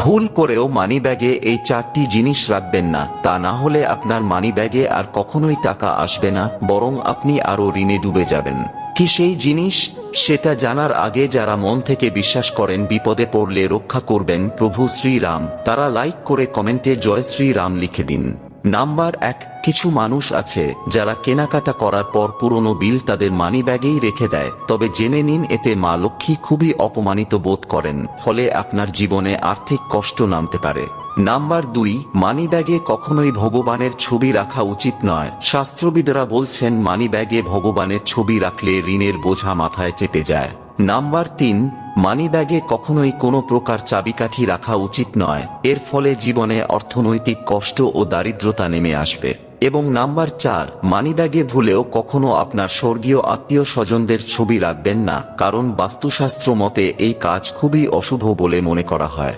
ভুল করেও মানিব্যাগে এই 4টি জিনিস রাখবেন না, তা না হলে আপনার মানিব্যাগে আর কখনোই টাকা আসবে না, বরং আপনি আরো ঋণে ডুবে যাবেন। কি সেই জিনিস, সেটা জানার আগে যারা মন থেকে বিশ্বাস করেন বিপদে পড়লে রক্ষা করবেন প্রভু শ্রীরাম, তারা লাইক করে কমেন্টে জয় শ্রীরাম লিখে দিন। নাম্বার 1, কিছু মানুষ আছে যারা কেনাকাটা করার পর পুরনো বিল তাদের মানিব্যাগেই রেখে দেয়, তবে জেনে নিন এতে মা লক্ষ্মী খুবই অপমানিত বোধ করেন, ফলে আপনার জীবনে আর্থিক কষ্ট নামতে পারে। নাম্বার 2, মানিব্যাগে কখনোই ভগবানের ছবি রাখা উচিত নয়। শাস্ত্রবিদরা বলছেন মানিব্যাগে ভগবানের ছবি রাখলে ঋণের বোঝা মাথায় চেপে যায়। নাম্বার 3, মানিব্যাগে কখনোই কোনো প্রকার চাবিকাঠি রাখা উচিত নয়, এর ফলে জীবনে অর্থনৈতিক কষ্ট ও দারিদ্রতা নেমে আসবে। এবং নাম্বার 4, মানিব্যাগে ভুলেও কখনো আপনার স্বর্গীয় আত্মীয় স্বজনদের ছবি রাখবেন না, কারণ বাস্তুশাস্ত্র মতে এই কাজ খুবই অশুভ বলে মনে করা হয়।